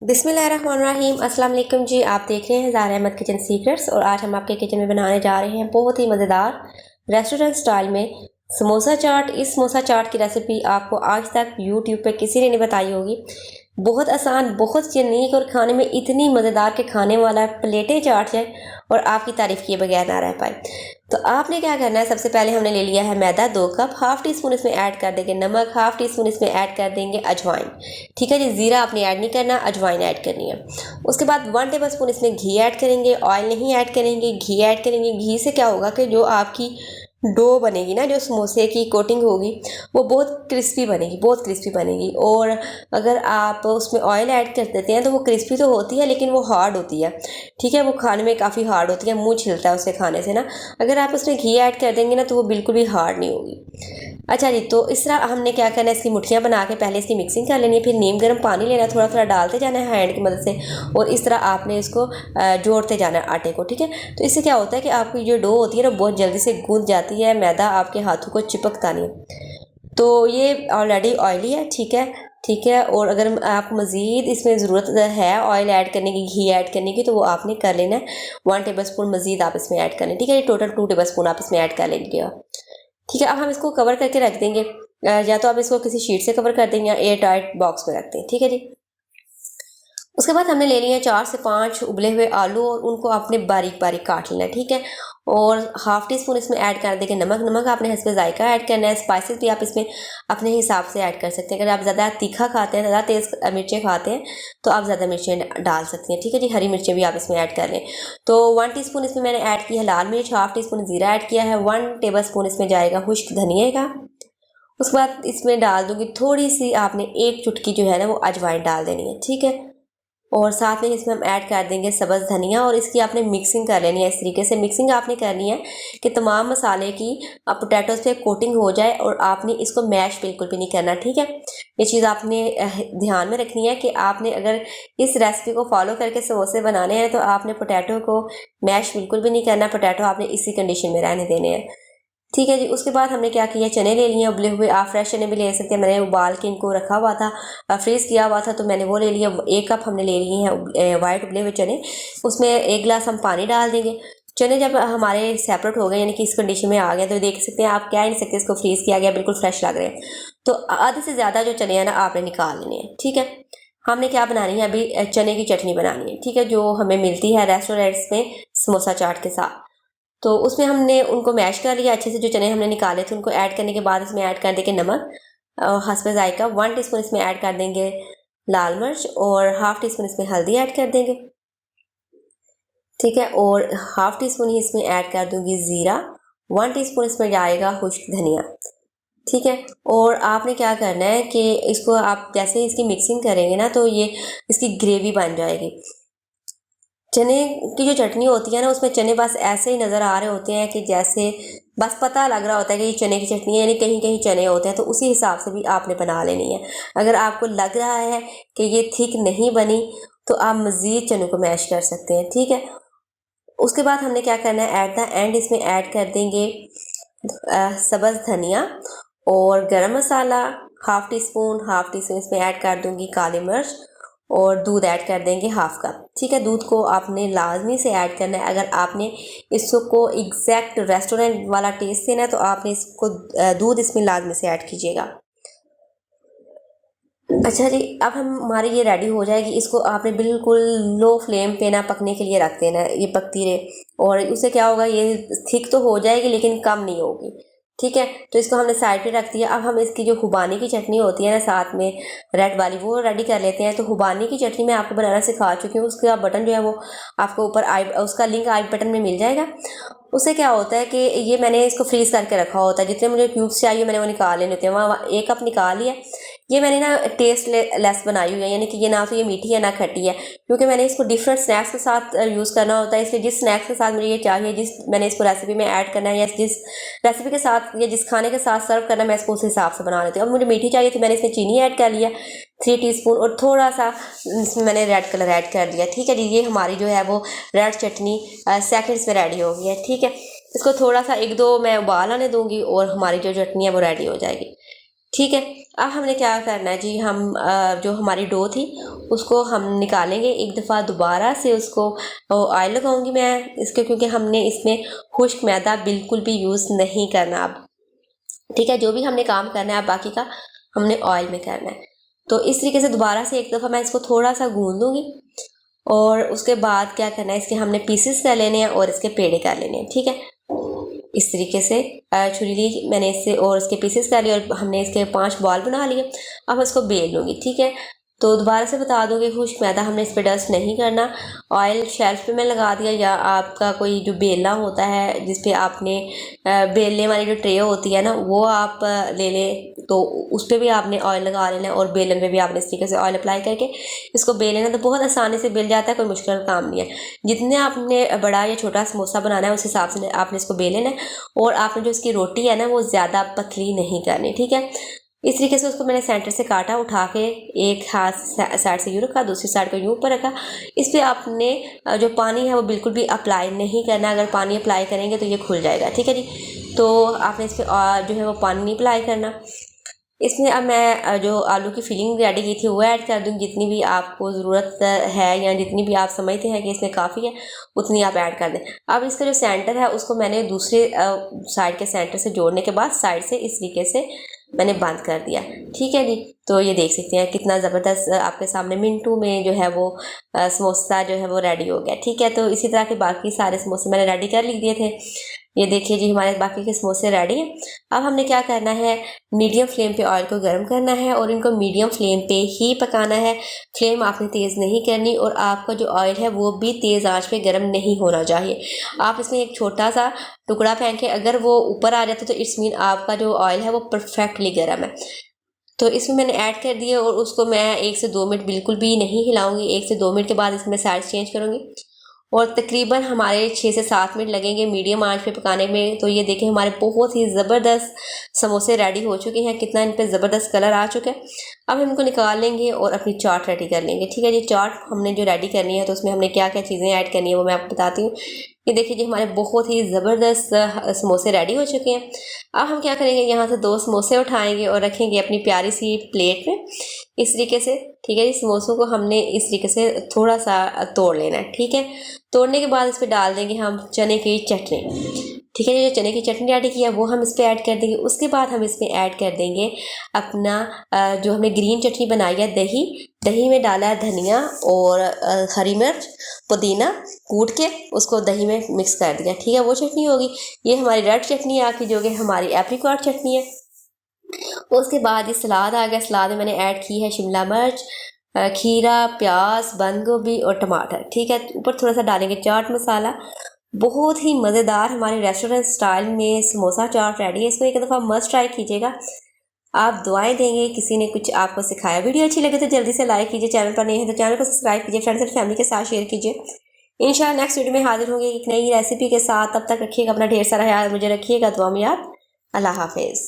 बिस्मिल्लाहिर्रहमानिर्रहीम। अस्सलाम वालेकुम जी। आप देख रहे हैं ज़ारा अहमद किचन सीक्रेट्स और आज हम आपके किचन में बनाने जा रहे हैं बहुत ही मज़ेदार रेस्टोरेंट स्टाइल में समोसा चाट। इस समोसा चाट की रेसिपी आपको आज तक यूट्यूब पे किसी ने नहीं बताई होगी। बहुत आसान, बहुत यूनिक और खाने में इतनी मज़ेदार के खाने वाला प्लेटें चाट है और आपकी तारीफ़ किए बगैर ना रह पाए। तो आपने क्या करना है, सबसे पहले हमने ले लिया है मैदा 2 कप, हाफ़ टी स्पून इसमें ऐड कर देंगे नमक, हाफ़ टी स्पून इसमें ऐड कर देंगे अजवाइन। ठीक है जी, ज़ीरा आपने ऐड नहीं करना, अजवाइन ऐड करनी है। उसके बाद 1 टेबल स्पून इसमें घी ऐड करेंगे, ऑयल नहीं ऐड करेंगे, घी ऐड करेंगे। घी से क्या होगा कि जो आपकी डो बनेगी ना, जो समोसे की कोटिंग होगी वो बहुत क्रिस्पी बनेगी, बहुत क्रिस्पी बनेगी। और अगर आप उसमें ऑयल ऐड कर देते हैं तो वो क्रिस्पी तो होती है लेकिन वो हार्ड होती है। ठीक है, वो खाने में काफ़ी हार्ड होती है, मुंह छिलता है उसे खाने से ना। अगर आप उसमें घी ऐड कर देंगे ना तो वो बिल्कुल भी हार्ड नहीं होगी। अच्छा जी, तो इस तरह हमने क्या करना है, इसकी मुठियाँ बना के पहले इसकी मिक्सिंग कर लेनी है। फिर नीम गर्म पानी लेना है, थोड़ा थोड़ा डालते जाना है हैंड की मदद से और इस तरह आपने इसको जोड़ते जाना है आटे को। ठीक है, तो इससे क्या होता है कि आपकी जो डो होती है ना बहुत जल्दी से गूंथ जाती है, मैदा आपके हाथों को चिपकता नहीं। तो ये ऑलरेडी ऑयली है। ठीक है, ठीक है। और अगर आप मज़ीद इसमें ज़रूरत है ऑयल ऐड करने की, घी ऐड करने की, तो वो आपने कर लेना है। 1 टेबल स्पून मज़ीद आप इसमें ऐड कर लें। ठीक है, टोटल 2 टेबल स्पून आप इसमें ऐड कर लेंगे। ठीक है, अब हम इसको कवर करके रख देंगे। या तो आप इसको किसी शीट से कवर कर देंगे या एयर टाइट बॉक्स में रखते हैं। ठीक है जी। उसके बाद हमने ले लिए 4 से 5 उबले हुए आलू और उनको आपने बारीक बारीक काट लेना है। ठीक है, और हाफ़ टी स्पून इसमें ऐड कर देंगे नमक। नमक आपने हस्बे जायका ऐड करना है। स्पाइसेस भी आप इसमें अपने हिसाब से ऐड कर सकते हैं। अगर आप ज़्यादा तीखा खाते हैं, ज़्यादा तेज़ मिर्चें खाते हैं तो आप ज़्यादा मिर्चें डाल सकती हैं। ठीक है जी, हरी मिर्चें भी आप इसमें ऐड कर लें। तो 1 टी स्पून इसमें मैंने ऐड किया है लाल मिर्च, हाफ़ टी स्पून ज़ीरा ऐड किया है, 1 टेबल स्पून इसमें जाएगा खुश्क धनिया का। उसके बाद इसमें डाल दूंगी थोड़ी सी, आपने 1 चुटकी जो है ना वो अजवाइन डाल देनी है। ठीक है, और साथ में इसमें हम ऐड कर देंगे सब्ज़ धनिया और इसकी आपने मिक्सिंग कर लेनी है। इस तरीके से मिक्सिंग आपने करनी है कि तमाम मसाले की पोटैटोज़ पे कोटिंग हो जाए और आपने इसको मैश बिल्कुल भी नहीं करना। ठीक है, ये चीज़ आपने ध्यान में रखनी है कि आपने अगर इस रेसिपी को फॉलो करके समोसे बनाने हैं तो आपने पोटैटो को मैश बिल्कुल भी नहीं करना। पोटैटो आपने इसी कंडीशन में रहने देने हैं। ठीक है जी। उसके बाद हमने क्या किया, चने ले लिए उबले हुए। आप फ्रेश चने भी ले सकते हैं, मैंने उबाल के इनको रखा हुआ था, फ्रीज़ किया हुआ था, तो मैंने वो ले लिया। 1 कप हमने ले लिए हैं वाइट उबले हुए चने। उसमें 1 गिलास हम पानी डाल देंगे। चने जब हमारे सेपरेट हो गए, यानी कि इस कंडीशन में आ गए, तो देख सकते हैं आप, कह नहीं सकते इसको फ्रीज़ किया गया, बिल्कुल फ्रेश लग रहे हैं। तो आधे से ज़्यादा जो चने हैं ना आपने निकाल लेने हैं। ठीक है, हमने क्या बनानी है अभी, चने की चटनी बनानी है। ठीक है, जो हमें मिलती है रेस्टोरेंट्स में समोसा चाट के साथ। तो उसमें हमने उनको मैश कर लिया अच्छे से। जो चने हमने निकाले थे उनको ऐड करने के बाद इसमें ऐड कर देंगे नमक, हस्बे जायका। 1 टीस्पून इसमें ऐड कर देंगे लाल मिर्च और हाफ़ टी स्पून इसमें हल्दी ऐड कर देंगे। ठीक है, और हाफ़ टी स्पून ही इसमें ऐड कर दूंगी ज़ीरा। 1 टीस्पून इसमें जाएगा खुश्क धनिया। ठीक है, और आपने क्या करना है कि इसको आप जैसे इसकी मिक्सिंग करेंगे ना तो ये इसकी ग्रेवी बन जाएगी। चने की जो चटनी होती है ना उसमें चने बस ऐसे ही नज़र आ रहे होते हैं कि जैसे बस पता लग रहा होता है कि ये चने की चटनी है, यानी कहीं कहीं चने होते हैं, तो उसी हिसाब से भी आपने बना लेनी है। अगर आपको लग रहा है कि ये थिक नहीं बनी तो आप मज़ीद चनों को मैश कर सकते हैं। ठीक है, उसके बाद हमने क्या करना है, एट द एंड इसमें ऐड कर देंगे सब्ज़ धनिया और गरम मसाला हाफ़ टी स्पून इसमें ऐड कर दूंगी काली मिर्च और दूध ऐड कर देंगे हाफ कप। ठीक है, दूध को आपने लाजमी से ऐड करना है। अगर आपने इसको एग्जैक्ट रेस्टोरेंट वाला टेस्ट देना है तो आपने इसको दूध इसमें लाजमी से ऐड कीजिएगा। अच्छा जी, अब हमारी ये रेडी हो जाएगी। इसको आपने बिल्कुल लो फ्लेम पे ना पकने के लिए रख देना है, ये पकती रहे। और उससे क्या होगा, ये थिक तो हो जाएगी लेकिन कम नहीं होगी। ठीक है, तो इसको हमने साइड पे रख दिया। अब हम इसकी जो खुबानी की चटनी होती है ना साथ में रेड वाली, वो रेडी कर लेते हैं। तो खुबानी की चटनी मैं आपको बनाना सिखा चुकी हूँ, उसका बटन जो है वो आपको ऊपर आई, उसका लिंक आई बटन में मिल जाएगा। उससे क्या होता है कि ये मैंने इसको फ्रीज़ करके रखा होता है, जितने मुझे क्यूब्स चाहिए मैंने वो निकाल लेने होते हैं। वहाँ 1 कप निकाल लिया। ये मैंने ना टेस्ट लेस बनाई हुई है, यानी कि ये ना तो ये मीठी है ना खट्टी है, क्योंकि मैंने इसको डिफरेंट स्नैक्स के साथ यूज़ करना होता है। इसलिए जिस स्नैक्स के साथ मुझे ये चाहिए, जिस मैंने इसको रेसिपी में ऐड करना है या जिस रेसिपी के साथ या जिस खाने के साथ सर्व करना है, मैं इसको उस हिसाब से बना लेती हूँ। अब मुझे मीठी चाहिए तो मैंने इसमें चीनी ऐड कर लिया 3 टीस्पून और थोड़ा सा इसमें मैंने रेड कलर ऐड कर दिया। ठीक है जी, ये हमारी जो है वो रेड चटनी सेकेंड्स में रेडी हो गई है। ठीक है, इसको थोड़ा सा 1-2 मैं उबाल आने दूंगी और हमारी जो चटनी है वो रेडी हो जाएगी। ठीक है, अब हमने क्या करना है जी, हम जो हमारी डो थी उसको हम निकालेंगे एक दफ़ा, दोबारा से उसको ऑयल लगाऊंगी मैं इसके, क्योंकि हमने इसमें खुश्क मैदा बिल्कुल भी यूज़ नहीं करना अब। ठीक है, जो भी हमने काम करना है अब बाकी का हमने ऑयल में करना है। तो इस तरीके से दोबारा से एक दफ़ा मैं इसको थोड़ा सा गूंद लूँगी और उसके बाद क्या करना है, इसके हमने पीसेस कर लेने हैं और इसके पेड़े कर लेने हैं। ठीक है, इस तरीके से छुरी ली मैंने इससे और इसके पीसेस कर लिए और हमने इसके 5 बॉल बना लिए। अब इसको बेल लूँगी। ठीक है, तो दोबारा से बता दूँ कि खुश्क मैदा हमने इस पर डस्ट नहीं करना। ऑयल शेल्फ पे मैं लगा दिया, या आपका कोई जो बेलना होता है जिस पे आपने बेलने वाली जो ट्रे होती है ना वो आप ले लें, तो उस पर भी आपने ऑयल लगा लेना है और बेलन पे भी आपने इस तरीके से ऑयल अप्लाई करके इसको बेल लेना। तो बहुत आसानी से बेल जाता है, कोई मुश्किल काम नहीं है। जितने आपने बड़ा या छोटा समोसा बनाना है उस हिसाब से आपने इसको बेल लेना है, और आपने जो इसकी रोटी है ना वो ज़्यादा पतली नहीं करनी। ठीक है, इस तरीके से उसको मैंने सेंटर से काटा, उठा के एक हाथ साइड से यूँ रखा, दूसरी साइड को यूँ ऊपर रखा। इस पर आपने जो पानी है वो बिल्कुल भी अप्लाई नहीं करना, अगर पानी अप्लाई करेंगे तो ये खुल जाएगा। ठीक है जी, तो आपने इस पर जो है वो पानी नहीं अप्लाई करना। इसमें अब मैं जो आलू की फिलिंग रेडी की थी वो ऐड कर दूँगी, जितनी भी आपको ज़रूरत है या जितनी भी आप समझते हैं कि इसमें काफ़ी है उतनी आप ऐड कर दें। अब इसका जो सेंटर है उसको मैंने दूसरे साइड के सेंटर से जोड़ने के बाद साइड से इस तरीके से मैंने बंद कर दिया। ठीक है जी, तो ये देख सकते हैं कितना ज़बरदस्त आपके सामने मिनटों में जो है वो समोसा जो है वो रेडी हो गया। ठीक है, तो इसी तरह के बाकी सारे समोसे मैंने रेडी कर लिख दिए थे। ये देखिए जी हमारे बाकी के समोसे रेडी हैं। अब हमने क्या करना है, मीडियम फ्लेम पे ऑयल को गर्म करना है और इनको मीडियम फ्लेम पे ही पकाना है। फ्लेम आपने तेज़ नहीं करनी और आपका जो ऑयल है वो भी तेज़ आंच पे गर्म नहीं होना चाहिए। आप इसमें एक छोटा सा टुकड़ा फेंके, अगर वो ऊपर आ जाता तो इट्स मीन आपका जो ऑयल है वो परफेक्टली गर्म है। तो इसमें मैंने ऐड कर दिए और उसको मैं 1 से 2 मिनट बिल्कुल भी नहीं हिलाऊंगी। 1 से 2 मिनट के बाद इसमें साइड चेंज करूँगी और तकरीबन हमारे 6 से 7 मिनट लगेंगे मीडियम आंच पे पकाने में। तो ये देखिए हमारे बहुत ही ज़बरदस्त समोसे रेडी हो चुके हैं, कितना इन पे ज़बरदस्त कलर आ चुका है। अब हम इनको निकाल लेंगे और अपनी चाट रेडी कर लेंगे। ठीक है जी, चाट हमने जो रेडी करनी है तो उसमें हमने क्या क्या चीज़ें ऐड करनी है वो मैं आपको बताती हूँ। ये देखिए जी हमारे बहुत ही ज़बरदस्त समोसे रेडी हो चुके हैं। अब हम क्या करेंगे, यहाँ से 2 समोसे उठाएंगे और रखेंगे अपनी प्यारी सी प्लेट में इस तरीके से। ठीक है जी, समोसों को हमने इस तरीके से थोड़ा सा तोड़ लेना है। ठीक है, तोड़ने के बाद इस पर डाल देंगे हम चने की चटनी। ठीक है, जो चने की चटनी रेडी की है वो हम इस पर ऐड कर देंगे। उसके बाद हम इसमें ऐड कर देंगे अपना जो हमने ग्रीन चटनी बनाई है, दही। दही में डाला है धनिया और हरी मिर्च, पुदीना कूट के उसको दही में मिक्स कर दिया। ठीक है, वो चटनी होगी। ये हमारी रेड चटनी है आपकी, जो कि हमारी एप्रिकॉट चटनी है। उसके बाद ये सलाद आ गया। सलाद में मैंने ऐड की है शिमला मिर्च, खीरा, प्याज, बंद गोभी और टमाटर। ठीक है, ऊपर थोड़ा सा डालेंगे चाट मसाला। बहुत ही मज़ेदार हमारे रेस्टोरेंट स्टाइल में समोसा चाट रेडी है। इसको एक दफ़ा मस्ट ट्राई कीजिएगा। आप दुआएं देंगे किसी ने कुछ आपको सिखाया। वीडियो अच्छी लगे तो जल्दी से लाइक कीजिए, चैनल पर नए हैं तो चैनल को सब्सक्राइब कीजिए, फ्रेंड्स एंड फैमिली के साथ शेयर कीजिए। इंशाल्लाह नेक्स्ट वीडियो में हाजिर होंगे एक नई रेसिपी के साथ। तब तक रखिएगा अपना ढेर सारा ख्याल, मुझे रखिएगा दुआ में याद। अल्लाह हाफिज़।